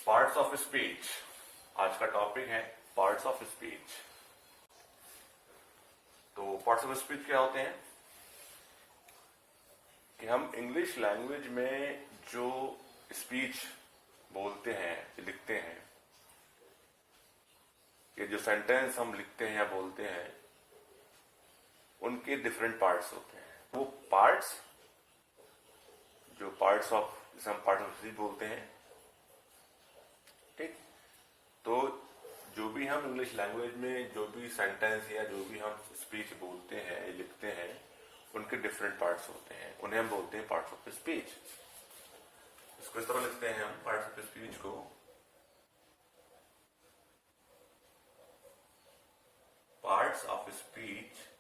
Parts of speech. आज का topic है पार्ट्स ऑफ स्पीच। तो पार्ट्स ऑफ स्पीच क्या होते हैं कि हम इंग्लिश लैंग्वेज में जो स्पीच बोलते हैं, लिखते हैं, ये जो सेंटेंस हम लिखते हैं या बोलते हैं, उनके डिफरेंट पार्ट्स होते हैं। वो पार्ट्स जो पार्ट्स ऑफ, जिसे हम पार्ट्स ऑफ स्पीच बोलते हैं, ठीक। तो जो भी हम इंग्लिश लैंग्वेज में जो भी सेंटेंस या जो भी हम स्पीच बोलते हैं, लिखते हैं, उनके डिफरेंट पार्ट्स होते हैं, उन्हें हम बोलते हैं पार्ट्स ऑफ स्पीच। इसको इस तरह लिखते हैं हम पार्ट्स ऑफ स्पीच को, parts of speech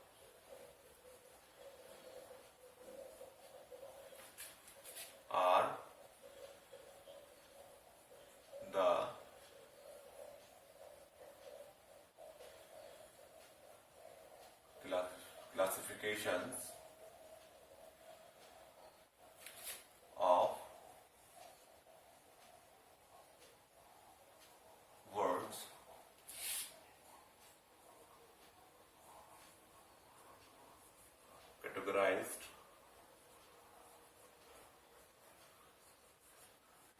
are the classifications of words categorized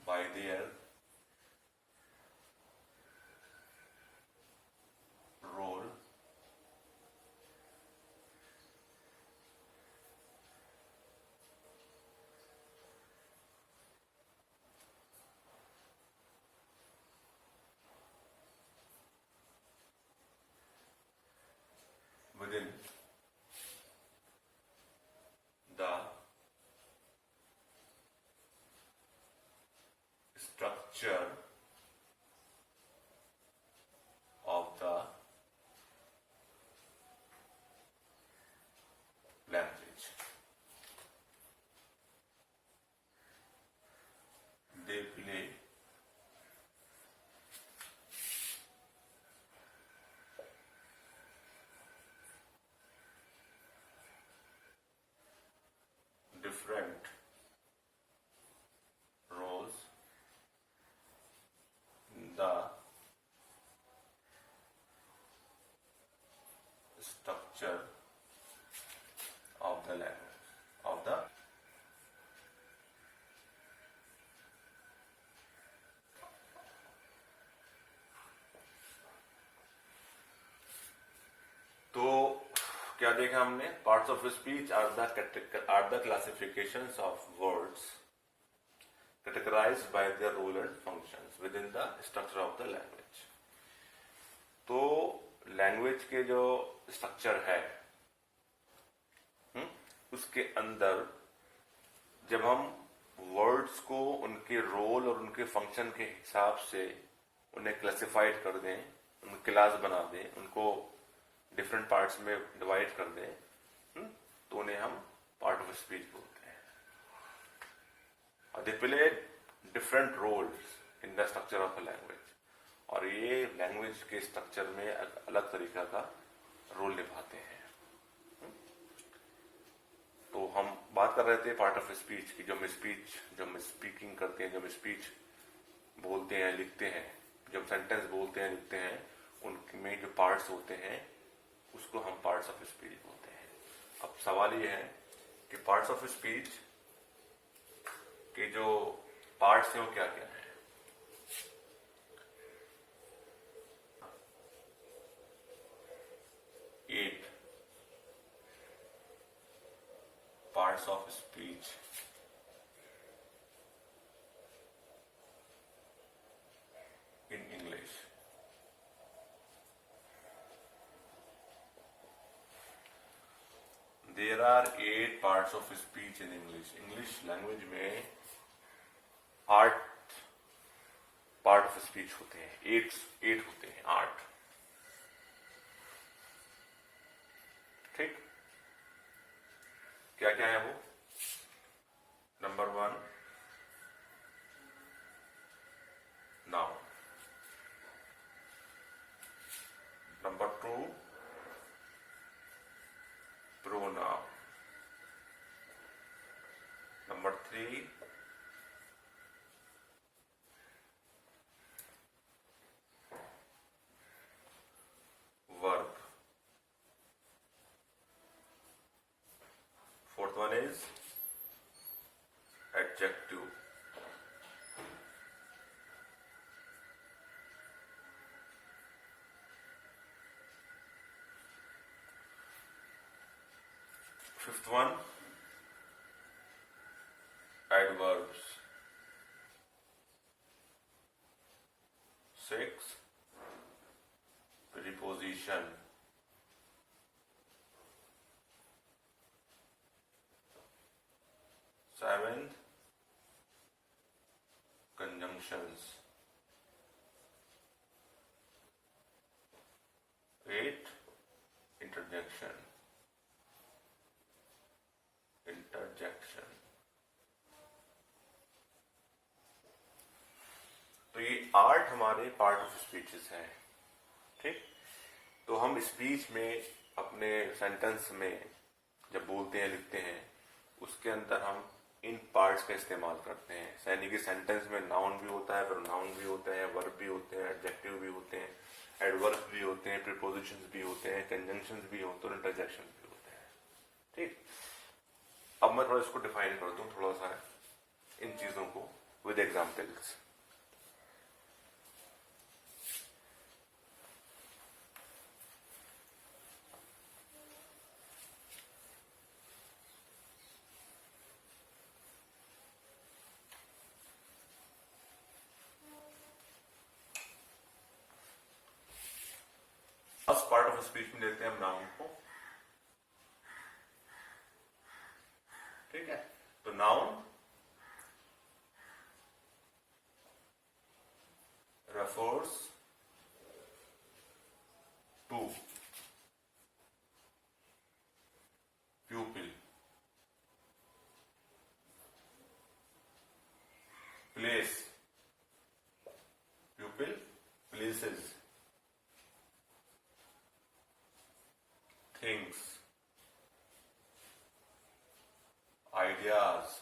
by their role within the structure of the language. They play different roles in the structure of the language, of the तो क्या देखा हमने? Parts of speech are the classifications of words categorized by their role and functions within the structure of the language। तो language के जो structure है, उसके अंदर जब हम वर्ड्स को उनके रोल और उनके फंक्शन के हिसाब से उन्हें क्लासिफाइड कर दें, उनको क्लास बना दें, उनको डिफरेंट पार्ट्स में डिवाइड कर दें, तो उन्हें हम पार्ट ऑफ स्पीच बोलते हैं। और they play different roles in the structure of a language, और ये लैंग्वेज के स्ट्रक्चर में अलग तरीका का रोल निभाते हैं। तो हम बात कर रहे थे पार्ट ऑफ स्पीच की, जो हम स्पीकिंग करते हैं, जब स्पीच बोलते हैं, लिखते हैं, जब सेंटेंस बोलते हैं, लिखते हैं, उनमें जो पार्ट्स होते हैं उसको हम पार्ट्स ऑफ स्पीच बोलते हैं। अब सवाल ये है कि पार्ट्स ऑफ स्पीच के जो पार्ट्स हैं वो क्या क्या हैं? 8 parts of speech in English। There are 8 parts of speech in English। English language में 8 पार्ट ऑफ स्पीच होते हैं, 8 होते हैं, 8। ठीक, क्या क्या है वो? Number 1 noun, number 2 pronoun, number 3 fourth one is adjective. Fifth one adverbs. 6 preposition. 7 conjunctions. 8 interjection. तो ये 8 हमारे पार्ट ऑफ स्पीचेस हैं. ठीक, तो हम स्पीच में अपने सेंटेंस में जब बोलते हैं लिखते हैं उसके अंदर हम इन पार्ट्स का इस्तेमाल करते हैं. यानी कि सेंटेंस में नाउन भी होता है, प्रोनाउन भी होते हैं, वर्ब भी होते हैं, एडजेक्टिव भी होते हैं, एडवर्ब भी होते हैं, प्रीपोजिशंस भी होते हैं, कंजंक्शंस भी होते हैं, इंटरजेक्शन भी होते हैं. ठीक, अब मैं थोड़ा इसको डिफाइन कर दूं थोड़ा सा इन चीजों को with examples. First part of speech में लेते हैं हम नाउन को. ठीक है, तो noun refers to pupil, place, pupil, places, things, ideas,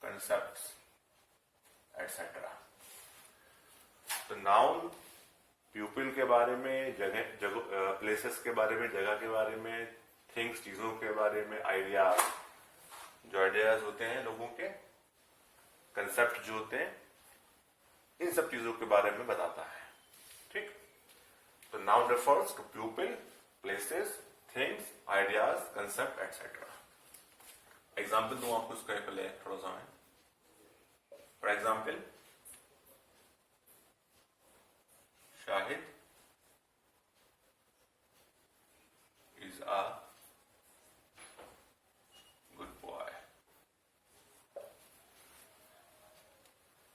concepts, etc. तो नाउन प्यूपिल के बारे में, जगह प्लेसेस के बारे में, जगह के बारे में, थिंग्स चीजों के बारे में, आइडियाज जो आइडियाज होते हैं लोगों के, कंसेप्ट जो होते हैं, इन सब चीजों के बारे में बताता है. ठीक, तो noun refers to pupil, places, things, ideas, concept etcetera. Example दूं आपको इसका पहले थोड़ा सा मैं. For example, Shahid is a good boy.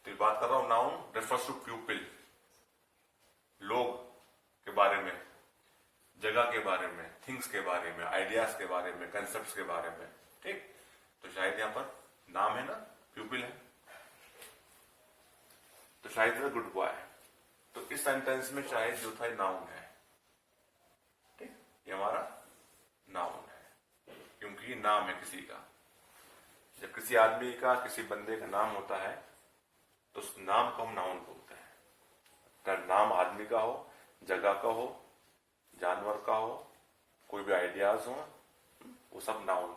तो बात कर रहा हूं नाउन रेफर्स टू प्यूपिल, लोग के बारे में, जगह के बारे में, थिंग्स के बारे में, आइडियाज के बारे में, कंसेप्ट्स के बारे में. ठीक, तो शायद यहां पर नाम है ना, प्यूपिल है, तो शायद इज अ गुड बॉय. तो इस सेंटेंस में शायद जो था नाउन है. ठीक, ये हमारा नाउन है क्योंकि ये नाम है किसी का. जब किसी आदमी का, किसी बंदे का नाम होता है तो उस नाम को हम नाउन बोलते हैं. अगर नाम आदमी का हो, जगह का हो, जानवर का हो, कोई भी आइडियाज हो, वो सब नाउन.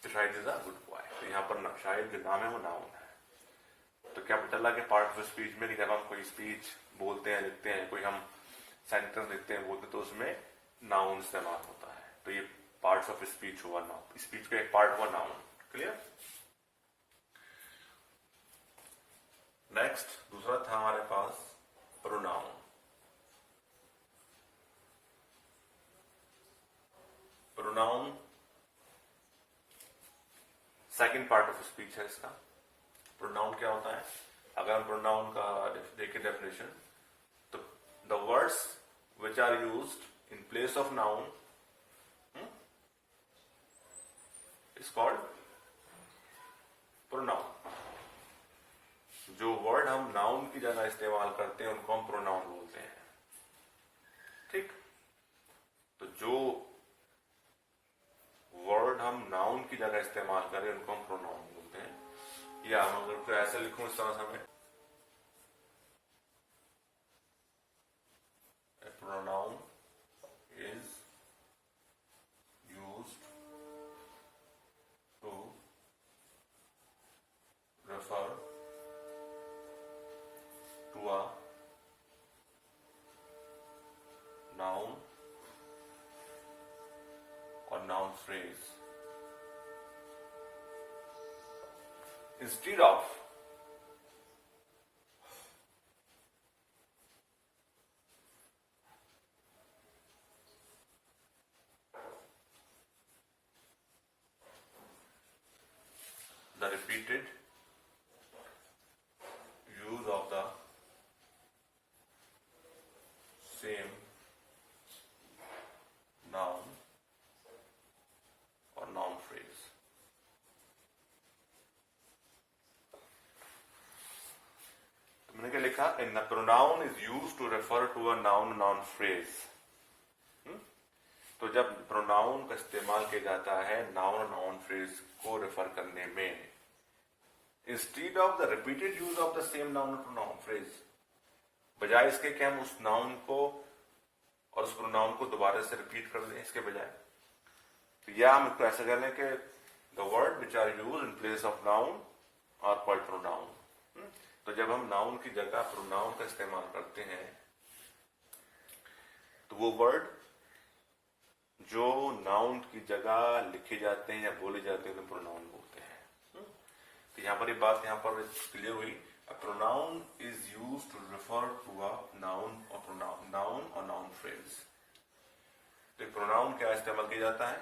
तो शायद इज अ गुड बॉय. तो यहाँ पर शायद जो नाम है वो नाउन है. तो क्या पता चला कि पार्ट ऑफ स्पीच में जब हम कोई स्पीच बोलते हैं, लिखते हैं, कोई हम सेंटेंस लिखते हैं, बोलते हैं, तो उसमें नाउन इस्तेमाल होता है. तो ये पार्ट्स ऑफ स्पीच हुआ, नाउन स्पीच का एक पार्ट हुआ नाउन. क्लियर. नेक्स्ट दूसरा था हमारे पास pronoun. Pronoun second part of speech है इसका. प्रोनाउन क्या होता है? अगर हम प्रोनाउन का देखें डेफिनेशन, तो the words which are used in place of noun is called pronoun. जो वर्ड हम नाउन की जगह इस्तेमाल करते हैं उनको हम प्रोनाउन बोलते हैं. ठीक, तो जो वर्ड हम नाउन की जगह इस्तेमाल करें उनको हम प्रोनाउन बोलते हैं. या हम अगर तो ऐसे लिखूं इस तरह से, हमें a pronoun is phrase. Instead of the repeated use of the same noun or noun phrase. तो मैंने क्या लिखा? In the pronoun is use to refer to a noun noun phrase. तो जब प्रोनाउन का इस्तेमाल किया जाता है नाउन नाउन फ्रेज को रेफर करने में, instead of the repeated use of the same noun pronoun phrase, बजाय इसके कि हम उस नाउन को और उस प्रोनाउन को दोबारा से रिपीट कर दें, इसके बजाय तो या हम इसको ऐसा कर लें कि the word which are use in place of noun are called pronoun. तो जब हम नाउन की जगह प्रोनाउन का इस्तेमाल करते हैं तो वो वर्ड जो नाउन की जगह लिखे जाते हैं या बोले जाते हैं तो प्रोनाउन बोलते हैं. तो यहां पर ये बात यहां पर क्लियर हुई. A pronoun is used to refer to a noun or noun phrase. तो प्रोनाउन क्या इस्तेमाल किया जाता है?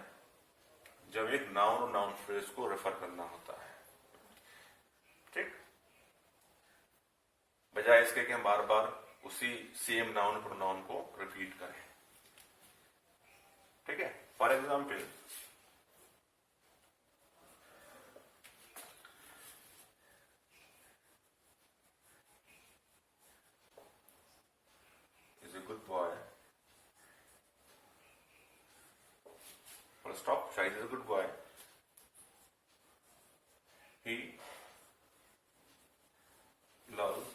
जब एक नाउन और नाउन फ्रेज को रेफर करना होता है. ठीक, बजाय इसके कि हम बार बार उसी सेम नाउन प्रोनाउन को रिपीट करें. ठीक है. For example, is a good boy. Full stop. Shahid is a good boy. He loves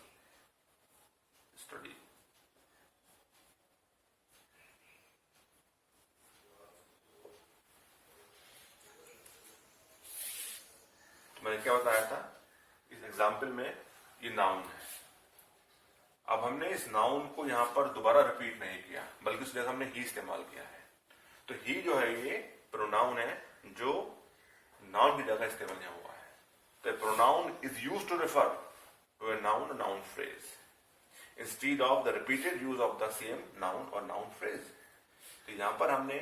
study. मैंने क्या बताया था? इस एग्जाम्पल में ये नाउन है. अब हमने इस नाउन को यहां पर दोबारा रिपीट नहीं किया, बल्कि उस जगह हमने ही इस्तेमाल किया है. तो ही जो है ये प्रोनाउन है जो नाउन की जगह इस्तेमाल यहाँ हुआ है. तो pronoun is use to refer to a noun or noun phrase instead of the repeated use of the same noun or noun phrase. तो यहां पर हमने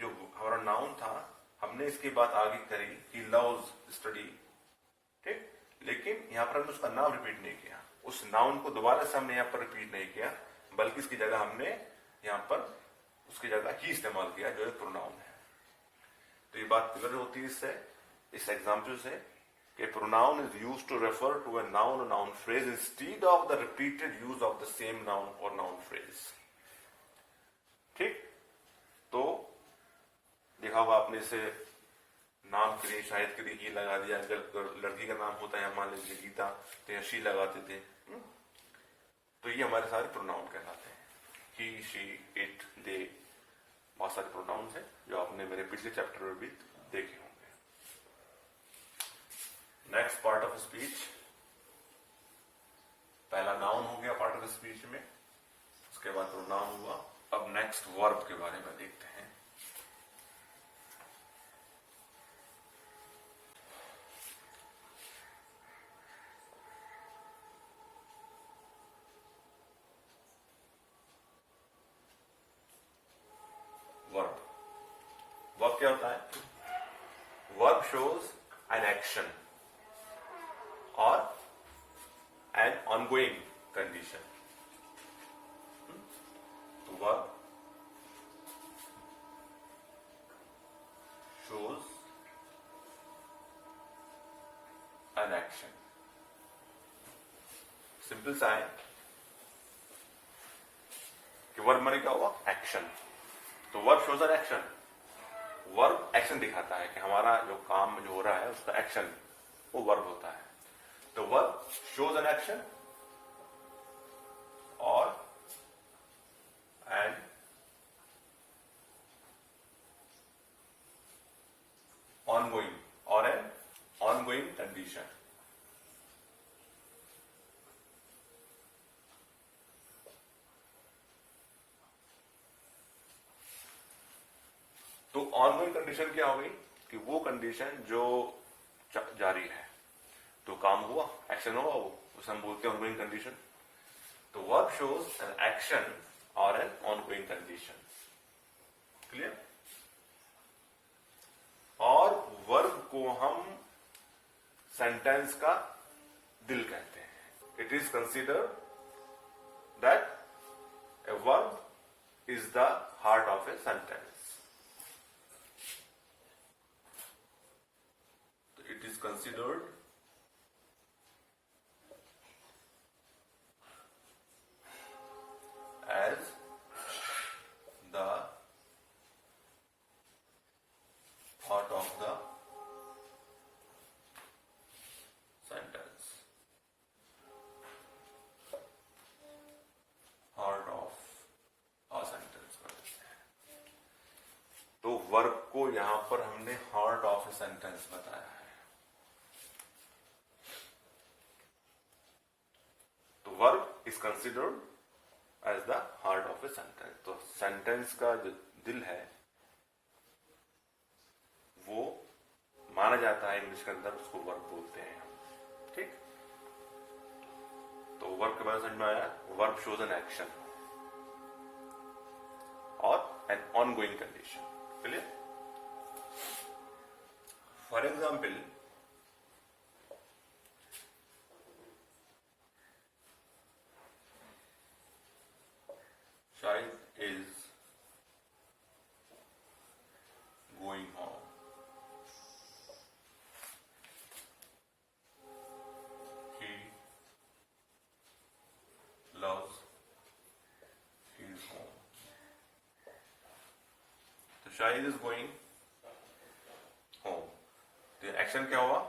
जो हमारा नाउन था, हमने इसकी बात आगे करी कि लव्स स्टडी. ठीक, लेकिन यहां पर हमने उसका नाम रिपीट नहीं किया. उस नाउन को दोबारा से हमने यहां पर रिपीट नहीं किया, बल्कि इसकी जगह हमने यहां पर उसकी जगह ही इस्तेमाल किया जो एक प्रोनाउन है. तो ये बात क्लियर होती है इससे, इस एग्जाम्पल से, कि pronoun is use to refer to a noun or noun phrase instead of the repeated use of the same noun or noun phrase. ठीक, तो देखा होगा आपने इसे नाम के लिए, शायद के लिए ही लगा दिया. अगर लड़की का नाम होता है, मान लीजिए गीता, तो यहाँ शी लगाते थे. तो ये हमारे सारे प्रोनाउन कहलाते हैं. ही, शी, इट, दे, बहुत सारे प्रोनाउंस हैं जो आपने मेरे पिछले चैप्टर में भी देखे होंगे. नेक्स्ट पार्ट ऑफ स्पीच, पहला नाउन हो गया पार्ट ऑफ स्पीच में, उसके बाद प्रोनाउन हुआ. अब नेक्स्ट वर्ब के बारे में देखते हैं. वर्ब. वर्ब क्या होता है? Verb shows an action or an ongoing condition. The verb shows an action. Simple सा है कि वर्ब माने क्या हुआ? एक्शन. तो verb shows an action. Verb action दिखाता है कि हमारा जो काम जो हो रहा है उसका एक्शन वो वर्ब होता है. The verb shows an action or an ongoing condition. तो ऑनगोइंग कंडीशन क्या हो गई कि वो कंडीशन जो जारी है, तो काम हुआ, एक्शन हुआ, वो उसे हम बोलते हैं ऑनगोइंग कंडीशन. तो वर्ब शोज एन एक्शन और एन ऑनगोइंग कंडीशन. क्लियर? और वर्ब को हम सेंटेंस का दिल कहते हैं. It is considered that a verb is the heart of a sentence. तो it is considered as the heart of the sentence. Heart of a sentence. तो verb को यहां पर हमने हार्ट ऑफ ए सेंटेंस बताया है. तो verb is considered as the heart of a sentence. तो सेंटेंस का जो दिल है वो माना जाता है इंग्लिश के अंदर, उसको वर्ब बोलते हैं. ठीक? तो वर्ब के बारे में समझ में आया. वर्ब शोज एन एक्शन और an ongoing condition. Clear? For example, Shahid is going home. He loves his home. तो Shahid is going home. तो एक्शन क्या हुआ?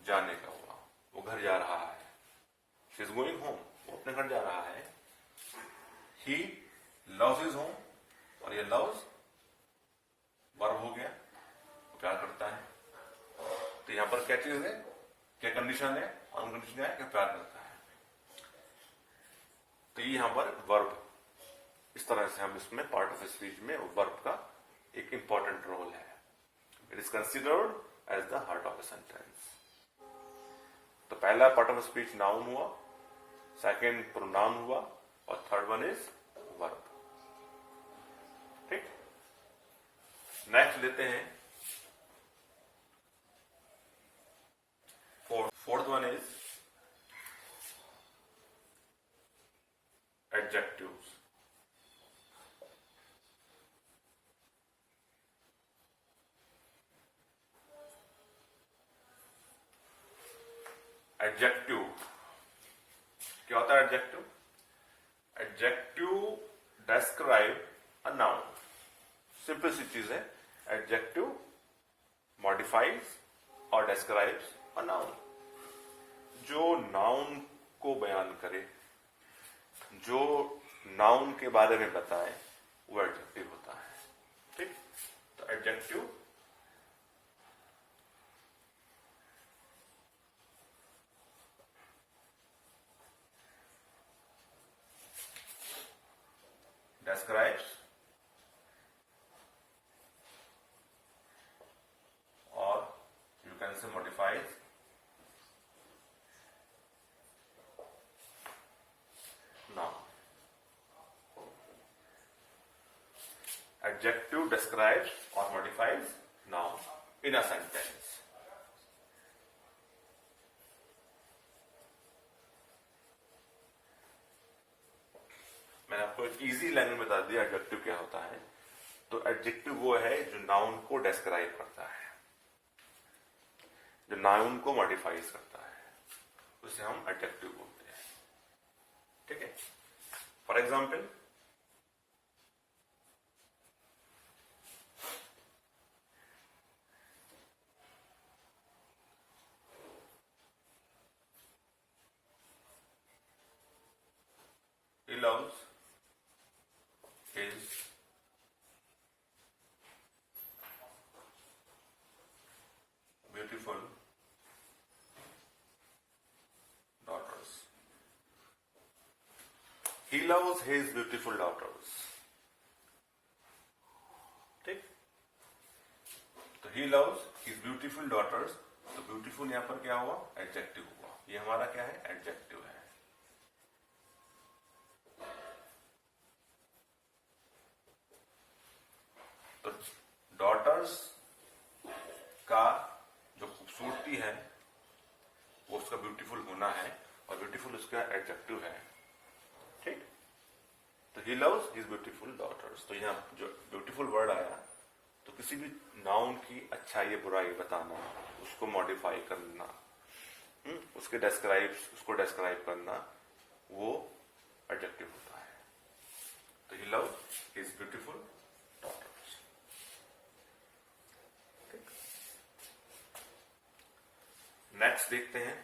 जाने का हुआ. वो घर जा रहा है. She is going home. वो अपने घर जा रहा है. He loves his home. और ये loves वर्ब हो गया, प्यार करता है. तो यहां पर क्या चीज है, क्या कंडीशन है? ऑन कंडीशन है कि प्यार करता है. तो ये यहां पर वर्ब, इस तरह से हम इसमें पार्ट ऑफ स्पीच में वर्ब का एक इंपॉर्टेंट रोल है. It is considered as the heart of a sentence. तो पहला पार्ट ऑफ स्पीच नाउन हुआ, सेकेंड प्रोनाउन हुआ, और थर्ड वन इज वर्ब. ठीक? नेक्स्ट लेते हैं fourth one is adjectives. Adjective क्या होता है? Adjective describe a noun. Simple सी चीज है. एडजेक्टिव मॉडिफाइज और describes a noun. जो नाउन को बयान करे, जो नाउन के बारे में बताए, वो एडजेक्टिव होता है. ठीक? तो adjective describes or you can say modifies noun. Adjective describes or modifies noun in a sentence. मैंने आपको एक इजी लैंग्वेज बता दिया एडजेक्टिव क्या होता है. तो एडजेक्टिव वो है जो नाउन को डिस्क्राइब करता है, जो नाउन को मॉडिफाइज करता है, उसे हम एडजेक्टिव बोलते हैं. ठीक है? For example, he loves his beautiful daughters. He loves his beautiful daughters. ठीक? He loves his beautiful daughters, तो ब्यूटीफुल यहां पर क्या हुआ, एडजेक्टिव हुआ, ये हमारा क्या है, एडजेक्टिव है। तो डॉटर्स का जो खूबसूरती है वो उसका ब्यूटीफुल होना है, और ब्यूटीफुल उसका एडजेक्टिव है, ठीक। तो he loves his beautiful daughters, तो यहाँ जो ब्यूटीफुल वर्ड आया, तो किसी भी नाउन की अच्छाई या बुराई बताना, उसको मॉडिफाई करना, उसको डिस्क्राइब करना, वो एडजेक्टिव होता है। तो he loves his beautiful daughters. Next देखते हैं,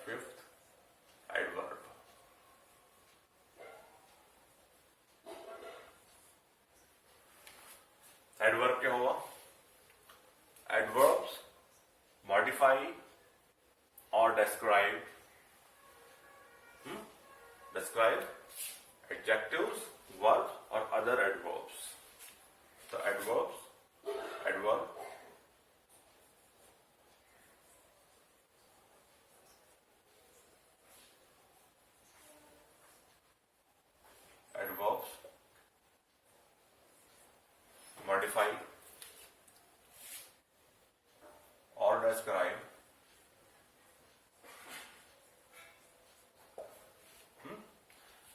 फिफ्थ, एडवर्ब। एडवर्ब क्या हुआ, एडवर्ब्स मॉडिफाई और डिस्क्राइब एडजेक्टिव्स, वर्ब और अदर एडवर्ब्स। तो एडवर्ब्स, एडवर्ब एडवर्ब्स मॉडिफाई और डिस्क्राइब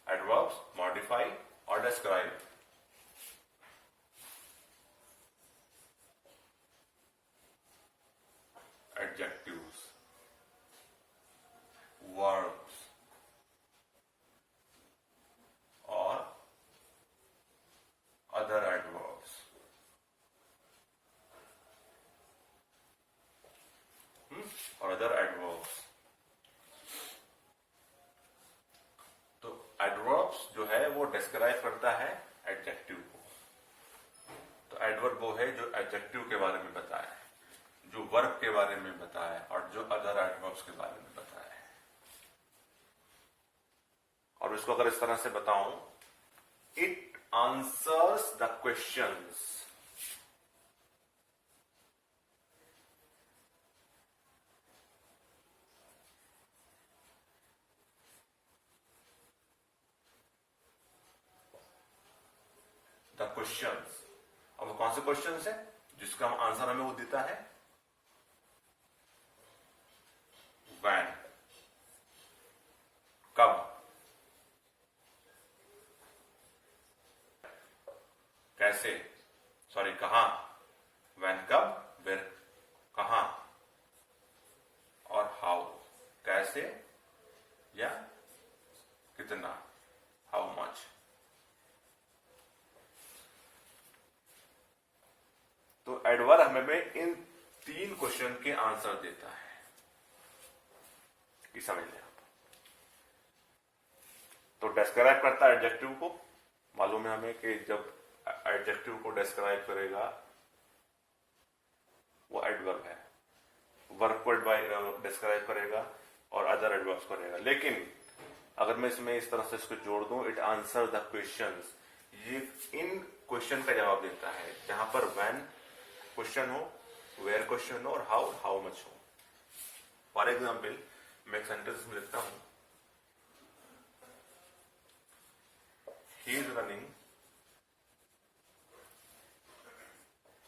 एडवर्ब्स मॉडिफाई और डिस्क्राइब एडजेक्टिव्स, वर्ब्स और अदर एडवर्ब्स। और अदर एडवर्ब्स, तो एडवर्ब्स जो है वो डिस्क्राइब करता है एडजेक्टिव को। तो एडवर्ब वो है जो एडजेक्टिव के बारे में बताए, जो वर्ब के बारे में बताए, और जो अदर एडवर्ब्स के बारे में बताए। और इसको अगर इस तरह से बताऊं, it answers the questions, the questions. अब वो कौन से क्वेश्चंस है जिसका आंसर हमें वो देता है, व्हेन, कब, कैसे, सॉरी कहां, व्हेन कब, वेयर कहां, और हाउ कैसे या कितना, हाउ मच। तो एडवर्ब हमें इन तीन क्वेश्चन के आंसर देता है, ये समझ लें आप। तो डिस्क्राइब करता है एडजेक्टिव को, मालूम है हमें कि जब एडजेक्टिव को डिस्क्राइब करेगा वो एडवर्ब है, वर्ब को डिस्क्राइब करेगा और अदर एडवर्ब्स करेगा। लेकिन अगर मैं इसमें इस तरह से इसको जोड़ दूं, इट आंसर द क्वेश्चंस, ये इन क्वेश्चन का जवाब देता है, जहां पर व्हेन क्वेश्चन हो, वेयर क्वेश्चन हो, और हाउ मच हो। फॉर एग्जाम्पल मैं एक सेंटेंस में लिखता हूं, he is running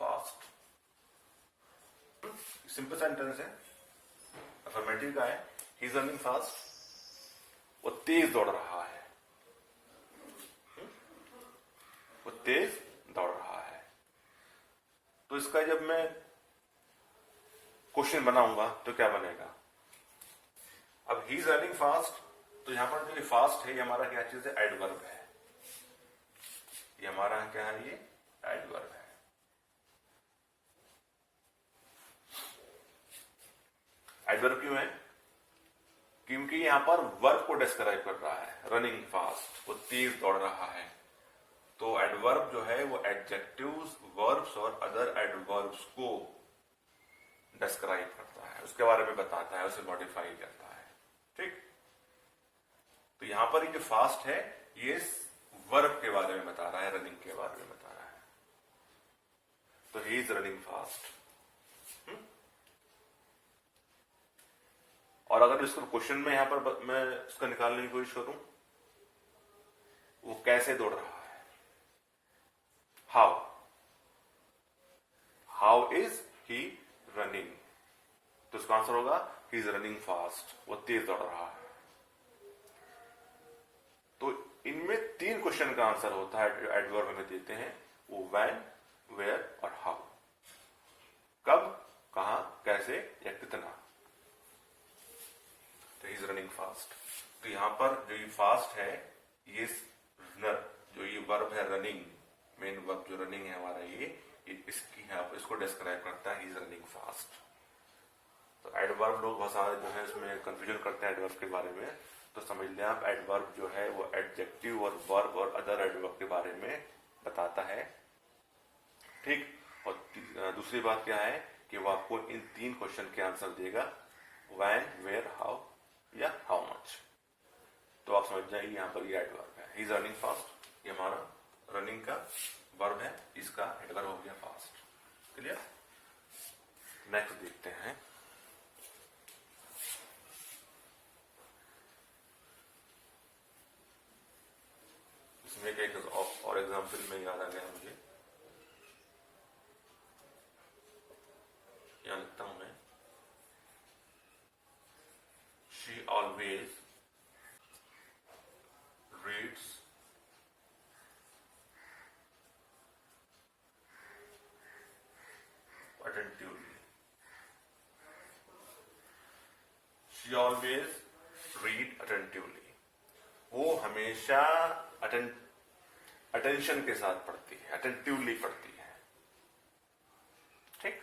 fast. Simple sentence है, अफर्मेटिव का है, ही इज रनिंग फास्ट, वो तेज दौड़ रहा है, वो तेज दौड़ रहा है। तो इसका जब मैं क्वेश्चन बनाऊंगा तो क्या बनेगा, अब ही इज रनिंग फास्ट, तो यहां पर जो ये फास्ट है, ये हमारा क्या चीज है, एडवर्ब है। ये हमारा क्या है, ये एडवर्ब है। एडवर्ब क्यों है? क्योंकि यहां पर वर्ब को डिस्क्राइब कर रहा है। रनिंग फास्ट, वो तेज दौड़ रहा है। तो एडवर्ब जो है वो एडजेक्टिव्स, वर्ब्स और अदर एडवर्ब्स को डिस्क्राइब करता है, उसके बारे में बताता है, उसे मॉडिफाई करता है। ठीक, तो यहां पर ये जो फास्ट है ये वर्ब के बारे में बता रहा है, रनिंग के बारे में बता रहा है। तो ही इज रनिंग फास्ट। और अगर इसको क्वेश्चन में यहां पर मैं इसको निकालने की कोशिश करूं, वो कैसे दौड़ रहा है, how, how is he running, तो इसका आंसर होगा ही इज रनिंग फास्ट, वो तेज दौड़ रहा है। तो इनमें 3 क्वेश्चन का आंसर होता है जो एडवर्ब हमें देते हैं, वो व्हेन, वेयर और हाउ। कब, कहां, कैसे या कितना। तो ही इज रनिंग फास्ट। तो यहां पर जो ये फास्ट है, ये जो ये वर्ब है रनिंग, मेन वर्ब जो रनिंग है हमारा, ये इसकी है, इसको डिस्क्राइब करता है, ही इज रनिंग फास्ट। तो एडवर्ब लोग बहुत सारे जो है इसमें कंफ्यूजन करते हैं एडवर्ब के बारे में। तो समझ लें आप, एडवर्ब जो है वो एडजेक्टिव और वर्ब और अदर एडवर्ब के बारे में बताता है। ठीक, और दूसरी बात क्या है कि वो आपको इन 3 क्वेश्चन के आंसर देगा, व्हेन, वेयर, हाउ या हाउ मच। तो आप समझ जाइए यहां पर ये एडवर्ब है, ही इज रनिंग फास्ट, ये हमारा रनिंग का वर्ब है, इसका एडवर्ब हो गया फास्ट। क्लियर? नेक्स्ट देखते हैं। इसमें एक और एग्जाम्पल में याद आ गया मुझे, यहां लिखता हूं मैं, she always reads attentively. She always read attentively. वो हमेशा अटेंशन के साथ पढ़ती है, अटेंटिवली पढ़ती है। ठीक,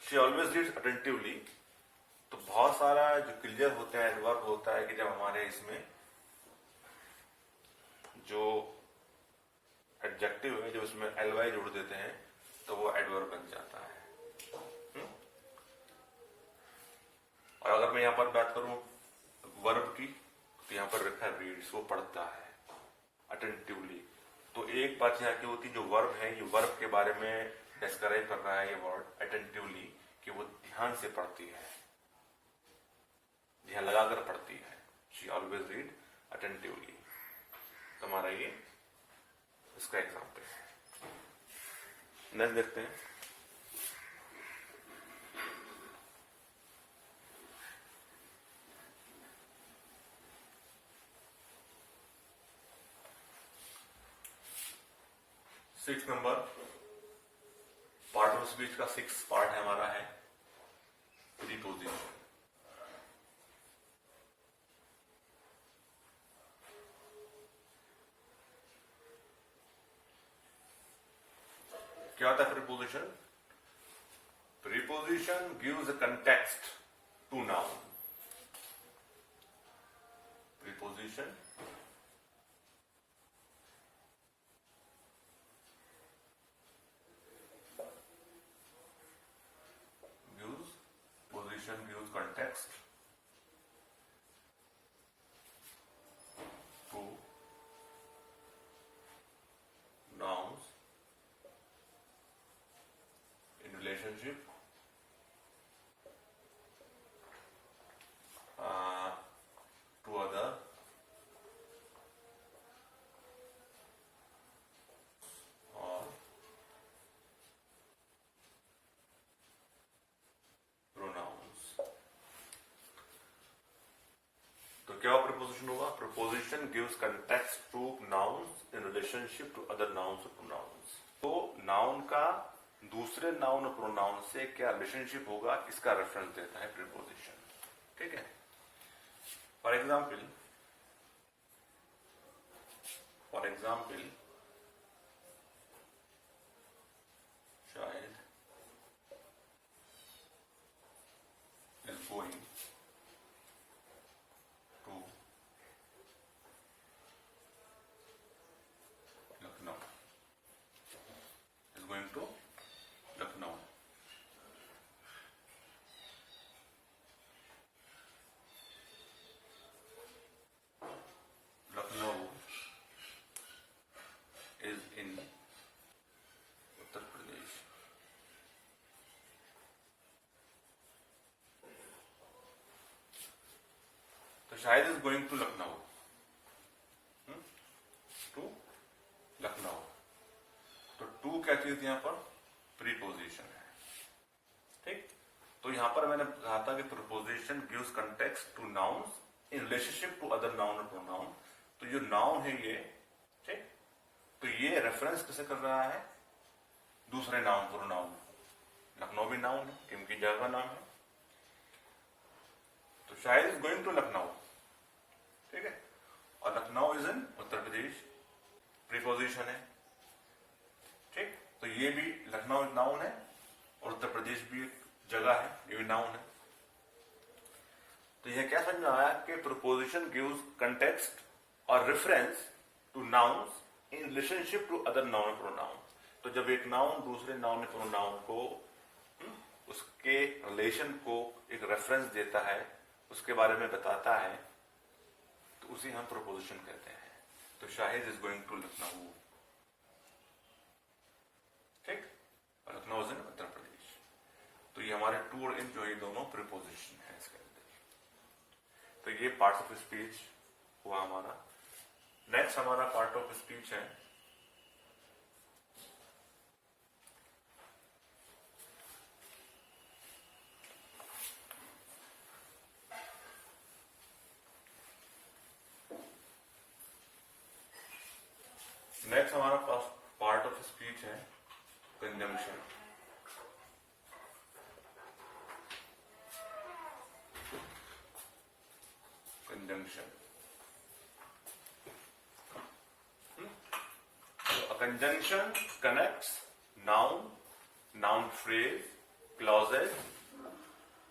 शी ऑलवेज रीड्स अटेंटिवली। तो बहुत सारा जो क्लियर होता है एडवर्ब होता है कि जब हमारे इसमें जो एडजेक्टिव है, जब उसमें एलवाई जोड़ देते हैं तो वो एडवर्ब बन जाता है। और अगर मैं यहां पर बात करूं वर्ब की, तो यहां पर रखा है रीड्स, वो पढ़ता है अटेंटिवली। तो एक बात यहां की होती, जो वर्ब है, ये वर्ब के बारे में डिस्क्राइब कर रहा है ये वर्ड अटेंटिवली, कि वो ध्यान से पढ़ती है, ध्यान लगाकर पढ़ती है। She always read attentively. तो हमारा ये इसका एग्जाम्पल है। नेक्स्ट देखते हैं। Six number part of speech का 6 पार्ट है हमारा, है प्रीपोजिशन। क्या होता है preposition? Preposition gives a context to noun. Preposition gives context to nouns in relationship to other or pronouns। तो क्या प्रपोजिशन होगा? Preposition gives context to nouns in relationship to other nouns और प्रोनाउंस। तो noun का दूसरे noun और pronoun से क्या रिलेशनशिप होगा, इसका रेफरेंस देता है प्रीपोजिशन। ठीक है, for example Shahid is going to Lucknow, to Lucknow. तो टू क्या चीज यहां पर? प्रीपोजिशन है। ठीक, तो यहां पर मैंने कहा था कि preposition gives context to nouns in relationship to other noun और प्रोनाउन। तो जो नाउन है ये, ठीक, तो ये रेफरेंस कैसे कर रहा है? दूसरे नाउन प्रोनाउन। लखनऊ भी नाउन है, इनकी जगह का नाम है। तो Shahid is going to Lucknow, ठीक है, और Lucknow is in Uttar Pradesh, preposition है। ठीक, तो ये भी लखनऊ एक नाउन है और उत्तर प्रदेश भी एक जगह है, ये भी नाउन है। तो यह क्या समझ में आया कि प्रीपोजिशन गिव्स कंटेक्स्ट और reference to nouns in relationship to other noun और प्रोनाउन। तो जब एक नाउन दूसरे नाउन और प्रोनाउन को उसके रिलेशन को एक रेफरेंस देता है, उसके बारे में बताता है, तो उसे हम प्रीपोजिशन कहते हैं। तो Shahid is going to Lucknow, ठीक, और लखनऊ इज इन उत्तर प्रदेश। तो ये हमारे टू और इन जो ये दोनों प्रीपोजिशन है इसके अंदर। तो ये पार्ट्स ऑफ स्पीच हुआ हमारा। नेक्स्ट हमारा पार्ट ऑफ स्पीच है पार्ट ऑफ स्पीच है conjunction. Conjunction, a conjunction connects noun, noun phrase, clauses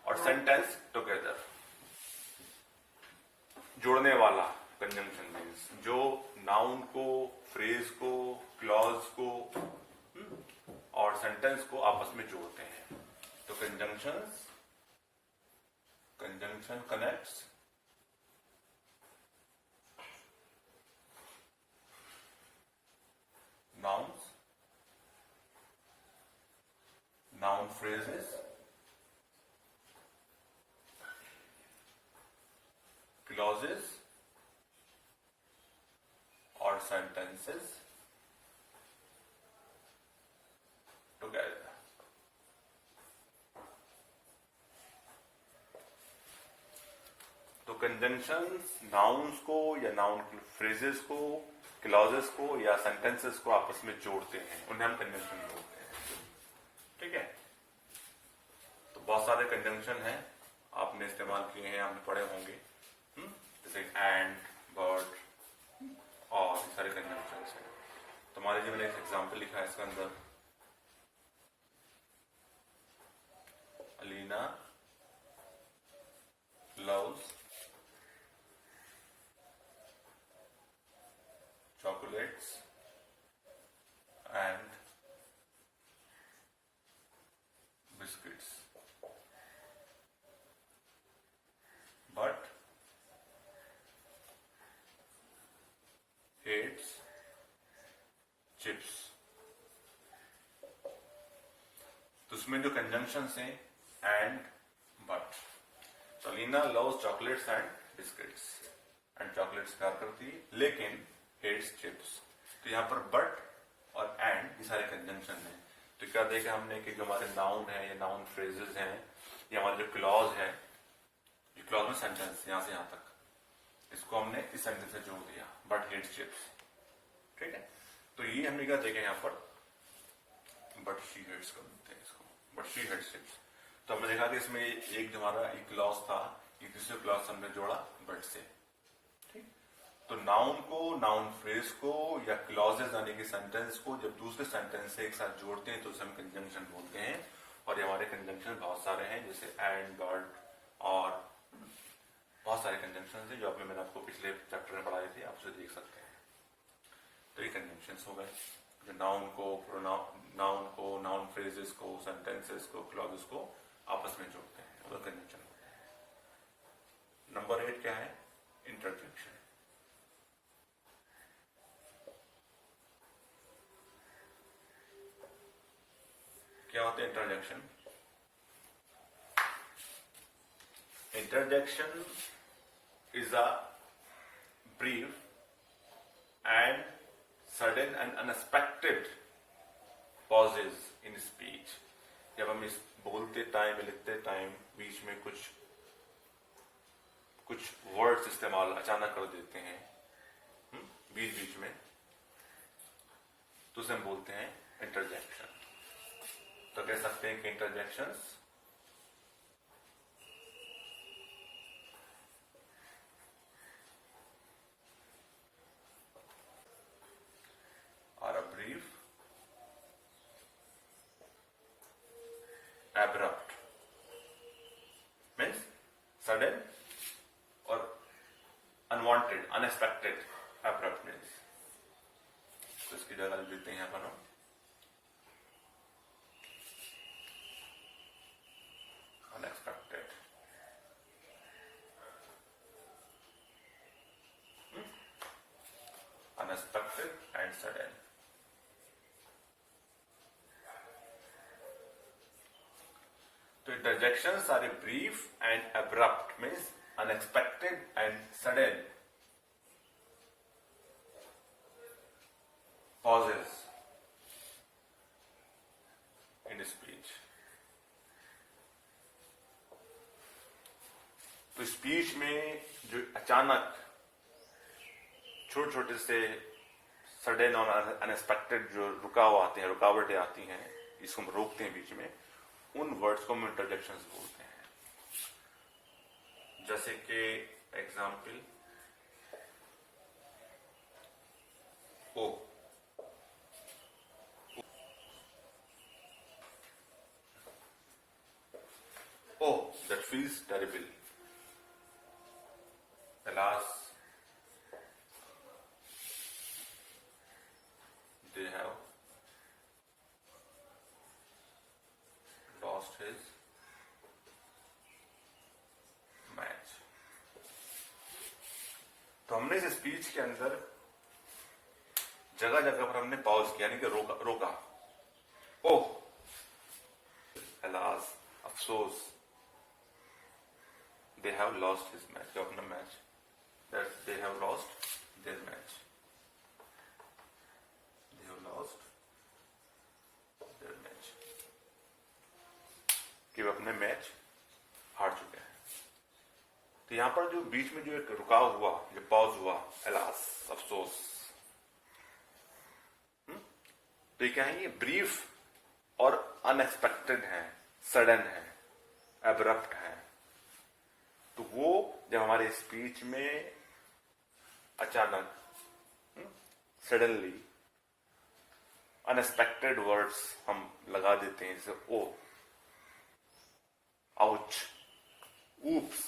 और sentence together। जोड़ने वाला कंजंक्शन मीन्स जो नाउन को, फ्रेज को, क्लॉज को और सेंटेंस को आपस में जोड़ते हैं। तो conjunction connects nouns, noun phrases, clauses और sentences together। तो कंजंक्शंस नाउन्स को या नाउन फ्रेजेस को, क्लॉजेस को या सेंटेंसेस को आपस में जोड़ते हैं, उन्हें हम कंजंक्शन बोलते हैं। ठीक है, तो बहुत सारे कंजंक्शन हैं, आपने इस्तेमाल किए हैं, आपने पढ़े होंगे, जैसे एंड, बट और सारे कंजंक्शन हैं। तो हमारे जी मैंने एक एग्जाम्पल लिखा है इसके अंदर, Alina loves chocolates and biscuits, but hates chips। तो उसमें जो कंजंक्शंस हैं एंड, बट, तो Alina loves chocolates and biscuits, and chocolates प्यार करती है लेकिन हेट्स चिप्स। तो यहाँ पर बट और एंड ये सारे कंजंक्शन हैं। तो क्या देखा हमने कि जो हमारे नाउन है या नाउन फ्रेजेस हैं या हमारे जो क्लॉज है, जो क्लॉज में सेंटेंस यहाँ से यहाँ तक, इसको हमने इस सेंटेंस से जोड़ दिया, बट हेट्स चिप्स। ठीक है, तो ये हमने क्या देखा यहाँ पर, बट शी हेट्स कर देते हैं इसको, बट शी हेट्स चिप्स। तो हमने देखा कि इसमें एक जो हमारा एक क्लॉज था, एक दूसरे क्लॉज हमने जोड़ा बट से। ठीक, तो नाउन को, नाउन फ्रेज को या क्लॉजेस यानी कि सेंटेंस को जब दूसरे सेंटेंस से एक साथ जोड़ते हैं तो उसे हम कंजंक्शन बोलते हैं। और ये हमारे कंजंक्शन बहुत सारे हैं, जैसे एंड, बट और बहुत सारे कंजंक्शन हैं जो आपने मैंने आपको पिछले चैप्टर में पढ़ाए थे, आप उसे देख सकते हैं। तो ये कंजंक्शन हो गए जो नाउन को, नाउन फ्रेजेस को, सेंटेंसेस को, क्लॉजेस को आपस में जोड़ते हैं, वो कंजंक्शन होते हैं। नंबर 8 क्या है, इंटरजेक्शन। क्या होता है interjection? Interjection is a brief and sudden and unexpected pauses in speech. जब हम इस बोलते टाइम लिखते टाइम बीच में कुछ वर्ड्स इस्तेमाल अचानक कर देते हैं बीच बीच में, तो उसे हम बोलते हैं इंटरजेक्शन। तो कह सकते हैं कि interjections are a brief, abrupt means sudden or unwanted, unexpected abruptness। तो इसकी जगह लिख देते हैं यहां पर हम unexpected। unexpected and sudden। तो interjections are a brief and abrupt means unexpected and sudden pauses in speech। तो स्पीच में जो अचानक छोटे छोटे से सडन और अनएक्सपेक्टेड जो रुकाव आते हैं, रुकावटें आती हैं, इसको हम रोकते हैं बीच में, उन वर्ड्स को हम इंटरजेक्शंस बोलते हैं। जैसे कि example oh, that feels terrible, alas they have lost his match. तो हमने इस स्पीच के अंदर जगह जगह पर हमने पॉज किया, यानी कि रोका। ओह, अलास, अफसोस, they have lost his match, अपना match, that they have lost their match, they have lost their match, कि वो अपने मैच हार चुके हैं। तो यहां पर जो बीच में जो एक रुकाव हुआ, जो पॉज हुआ, अलास, अफसोस, तो ये क्या है? ये ब्रीफ और अनएक्सपेक्टेड है, सडन है, एब्रप्ट है। तो वो जब हमारे स्पीच में अचानक सडनली अनएक्सपेक्टेड वर्ड्स हम लगा देते हैं, जैसे ओ, आउच, ऊप्स,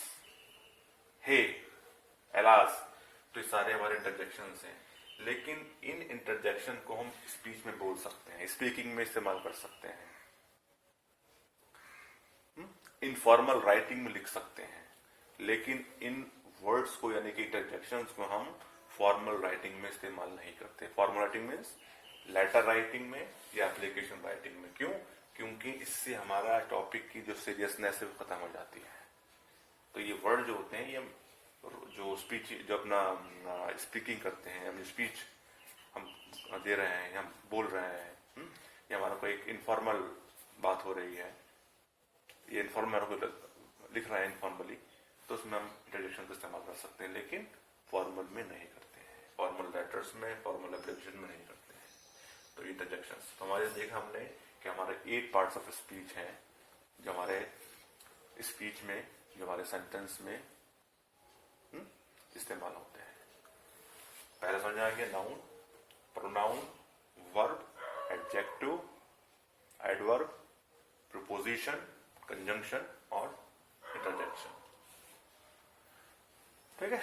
हे, एलास, तो ये सारे हमारे इंटरजेक्शंस हैं। लेकिन इन इंटरजेक्शन को हम स्पीच में बोल सकते हैं, स्पीकिंग में इस्तेमाल कर सकते हैं, इनफॉर्मल राइटिंग में लिख सकते हैं। लेकिन इन वर्ड्स को यानी कि इंटरजेक्शंस को हम फॉर्मल राइटिंग में इस्तेमाल नहीं करते। Formal writing means letter writing में या एप्लीकेशन राइटिंग में। क्यों? क्योंकि इससे हमारा टॉपिक की जो सीरियसनेस है वो खत्म हो जाती है। तो ये वर्ड जो होते हैं, ये जो स्पीच, जो अपना स्पीकिंग करते हैं, अपनी स्पीच हम दे रहे हैं, हम बोल रहे हैं, या हमारा कोई एक इनफॉर्मल बात हो रही है, ये इनफॉर्मल लिख रहा है इनफॉर्मली, तो उसमें हम इंटरजेक्शन का इस्तेमाल कर सकते हैं, लेकिन फॉर्मल में नहीं करते हैं, फॉर्मल लेटर्स में, फॉर्मल एप्लीकेशन में नहीं करते हैं। तो इंटरजेक्शंस तो हमारे देखा हमने कि हमारे 8 पार्ट्स ऑफ स्पीच हैं, जो हमारे स्पीच में, जो हमारे सेंटेंस में इस्तेमाल होते हैं। पहले समझ आ गया, noun, pronoun, verb, adjective, adverb, preposition, conjunction और इंटरजेक्शन। ठीक है।